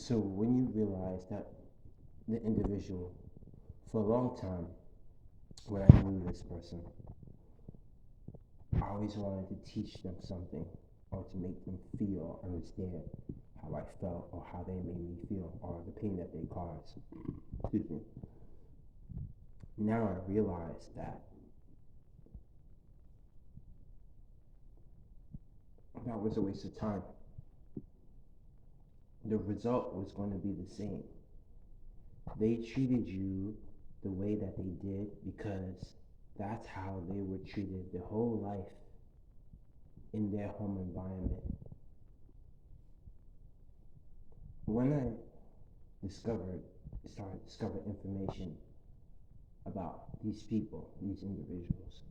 So when you realize that the individual, for a long time, when I knew this person, I always wanted to teach them something or to make them feel or understand how I felt or how they made me feel or the pain that they caused. Excuse me. Now I realize that that was a waste of time. The result was going to be the same. They treated you the way that they did because that's how they were treated their whole life in their home environment. When I started discovering information about these people, these individuals,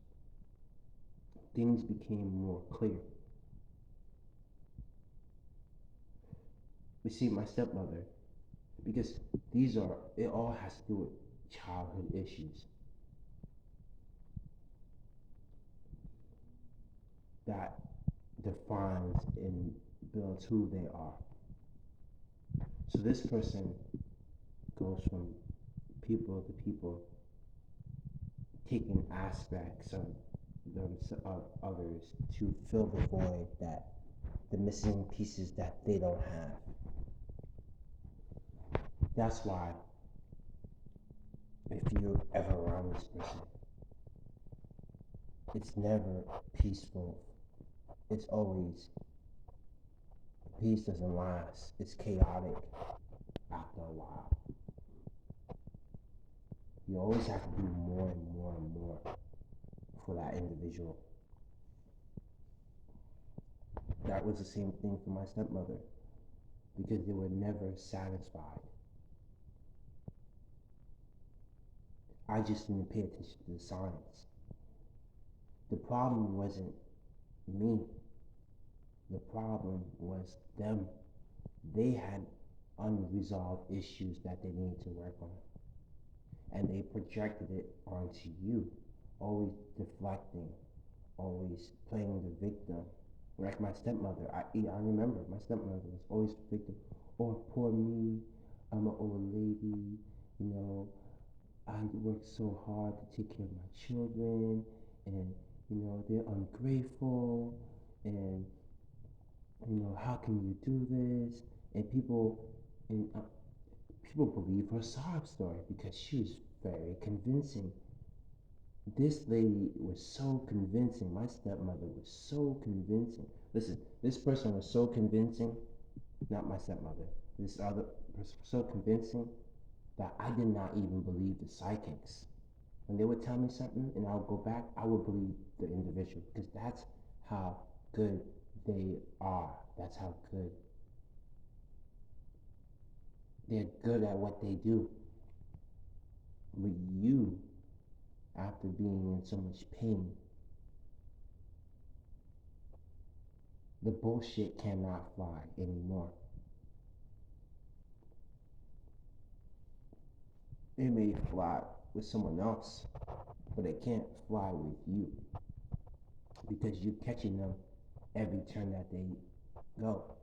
things became more clear. We see my stepmother, because it all has to do with childhood issues that defines and builds who they are. So this person goes from people to people, taking aspects of others to fill the void, that the missing pieces that they don't have. That's why if you're ever around this person, it's never peaceful. It's always, peace doesn't last. It's chaotic after a while. You always have to do more and more and more for that individual. That was the same thing for my stepmother, because they were never satisfied. I just didn't pay attention to the signs. The problem wasn't me. The problem was them. They had unresolved issues that they needed to work on. And they projected it onto you, always deflecting, always playing the victim. Like my stepmother, I remember my stepmother was always the victim. Oh, poor me, I'm an old lady, you know, I work so hard to take care of my children, and they're ungrateful, and how can you do this? And people believe her sob story because she was very convincing. This lady was so convincing. My stepmother was so convincing. Listen, this person was so convincing, not my stepmother. This other person was so convincing that I did not even believe the psychics. When they would tell me something and I would go back, I would believe the individual, because that's how good they are. That's how good they're good at what they do. But you, after being in so much pain, the bullshit cannot fly anymore. It may fly with someone else, but it can't fly with you, because you're catching them every turn that they go.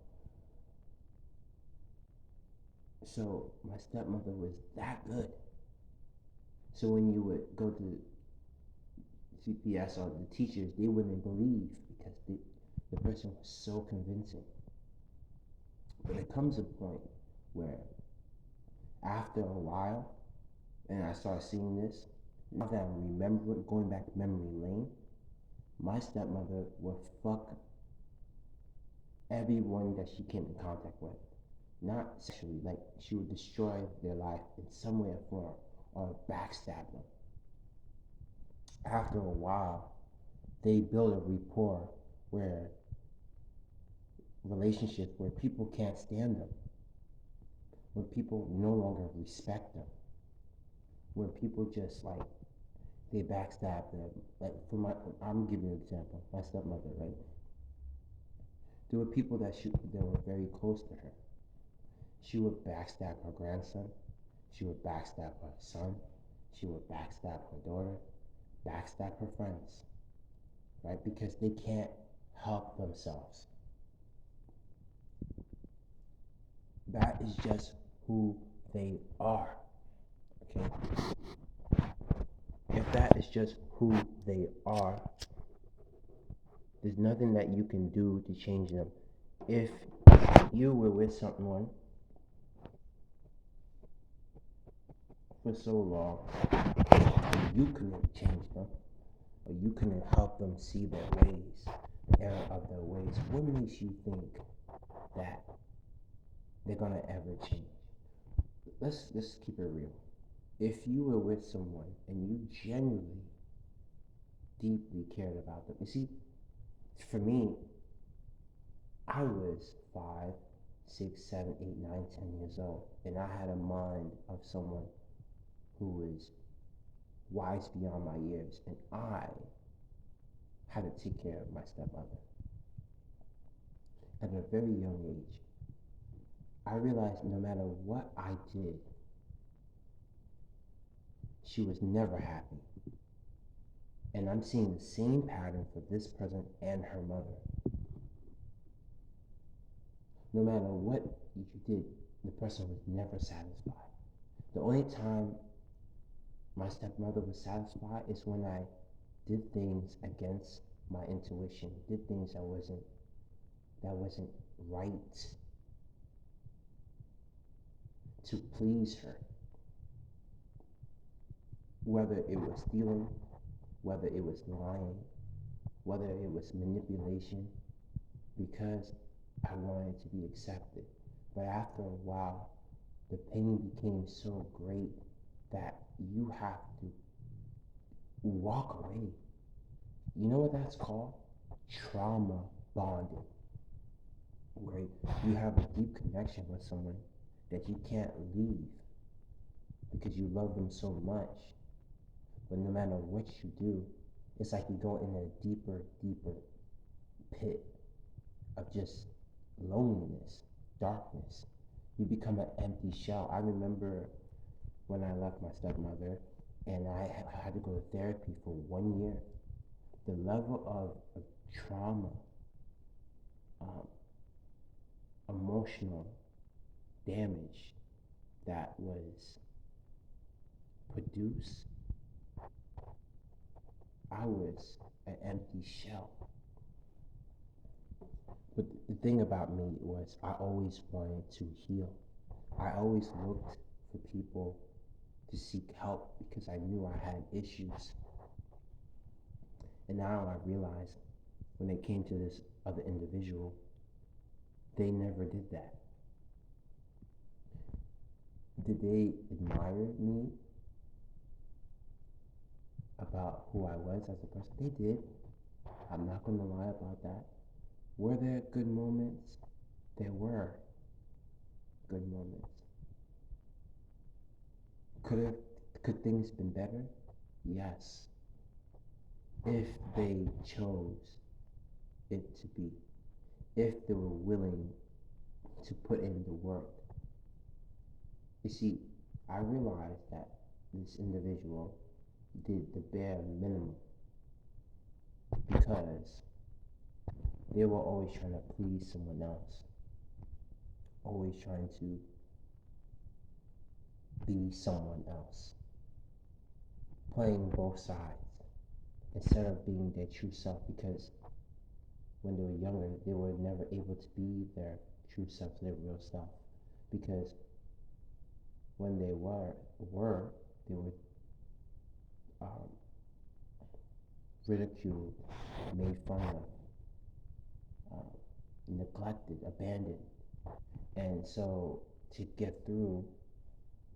So my stepmother was that good. So when you would go to CPS or the teachers, they wouldn't believe, because the person was so convincing. But it comes a point where, after a while, and I started seeing this, now that I'm remembering, going back memory lane, my stepmother would fuck everyone that she came in contact with. Not sexually, like she would destroy their life in some way or form, or backstab them. After a while, they build a rapport where relationships where people can't stand them, where people no longer respect them, where people just like they backstab them. Like I'm giving you an example. My stepmother, right? There were people that were very close to her. She would backstab her grandson. She would backstab her son. She would backstab her daughter. Backstab her friends, right? Because they can't help themselves. That that is just who they are. Okay? If that is just who they are, there's nothing that you can do to change them. If you were with someone for so long, you couldn't change them, or you couldn't help them see their ways, the error of their ways, what makes you think that they're gonna ever change? Let's keep it real. If you were with someone and you genuinely, deeply cared about them, you see, for me, I was 5, 6, 7, 8, 9, 10 years old, and I had a mind of someone who was wise beyond my years, and I had to take care of my stepmother. At a very young age, I realized no matter what I did, she was never happy. And I'm seeing the same pattern for this person and her mother. No matter what you did, the person was never satisfied. The only time my stepmother was satisfied is when I did things against my intuition, did things that wasn't right to please her. Whether it was stealing, whether it was lying, whether it was manipulation, because I wanted to be accepted. But after a while, the pain became so great that you have to walk away. You know what that's called? Trauma bonding. Right? You have a deep connection with someone that you can't leave because you love them so much. But no matter what you do, it's like you go in a deeper, deeper pit of just loneliness, darkness. You become an empty shell. I remember when I left my stepmother and I had to go to therapy for 1 year. The level of trauma, emotional damage that was produced, I was an empty shell. But the thing about me was I always wanted to heal. I always looked for people to seek help because I knew I had issues. And now I realize when it came to this other individual, they never did that. Did they admire me about who I was as a person? They did. I'm not going to lie about that. Were there good moments? There were good moments. Could things been better? Yes. If they chose it to be. If they were willing to put in the work. You see, I realized that this individual did the bare minimum because they were always trying to please someone else, always trying to be someone else, playing both sides instead of being their true self, because when they were younger, they were never able to be their true self, their real self, because when they were ridiculed, made fun of, neglected, abandoned. And so to get through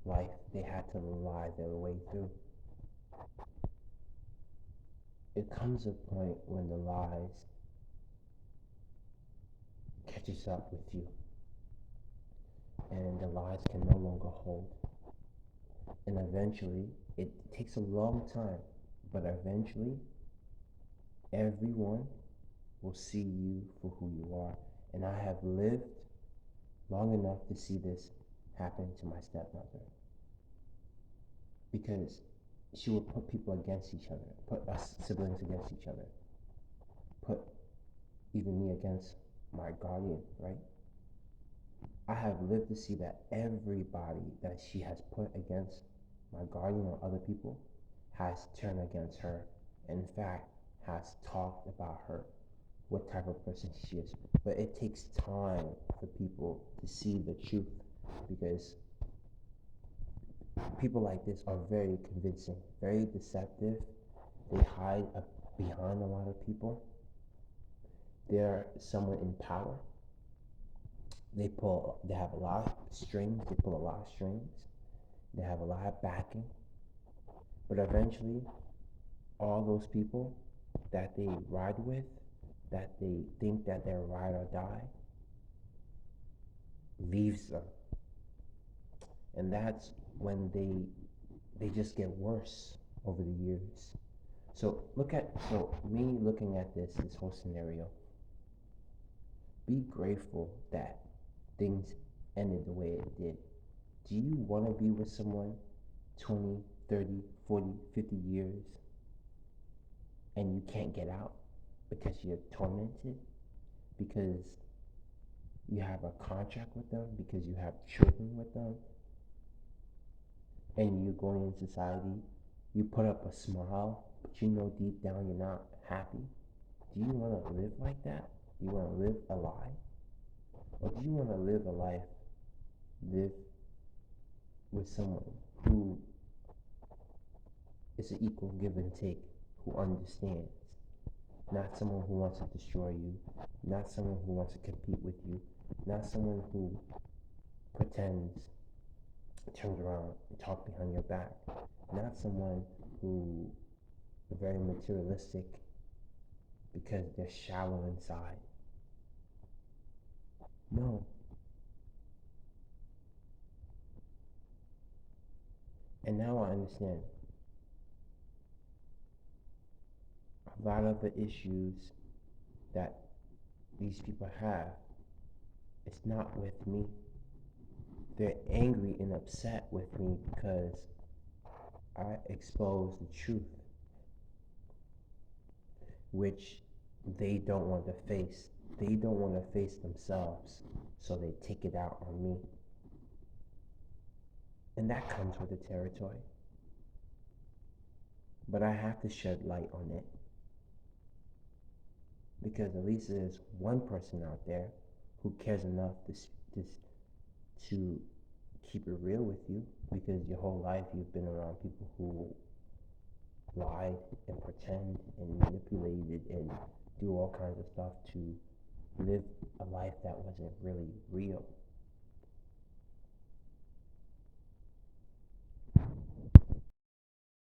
life, they had to lie their way through. It comes a point when the lies catches up with you, and the lies can no longer hold. And eventually, it takes a long time, but eventually, everyone will see you for who you are. And I have lived long enough to see this happen to my stepmother, because she would put people against each other, put us siblings against each other, put even me against my guardian, right? I have lived to see that everybody that she has put against my guardian or other people has turned against her. In fact, has talked about her, what type of person she is. But it takes time for people to see the truth because people like this are very convincing, very deceptive. They hide behind a lot of people. They're someone in power. They have a lot of strings. They pull a lot of strings. They have a lot of backing. But eventually, all those people that they ride with, that they think that they're ride or die, leaves them. And that's when they just get worse over the years. So me looking at this whole scenario, be grateful that things ended the way it did. Do you want to be with someone 20, 30, 40, 50 years and you can't get out because you're tormented? Because you have a contract with them? Because you have children with them? And you're going in society, you put up a smile, but you know deep down you're not happy? Do you want to live like that? Do you want to live a lie? Or do you want to live a life, live with someone who is an equal give and take, who understands? Not someone who wants to destroy you, not someone who wants to compete with you, not someone who pretends, turns around and talks behind your back, not someone who is very materialistic because they're shallow inside. No. And now I understand a lot of the issues that these people have, it's not with me. They're angry and upset with me because I expose the truth, which they don't want to face. They don't want to face themselves, so they take it out on me. And that comes with the territory. But I have to shed light on it. Because at least there's one person out there who cares enough to keep it real with you, because your whole life you've been around people who lied and pretend and manipulated and do all kinds of stuff to live a life that wasn't really real.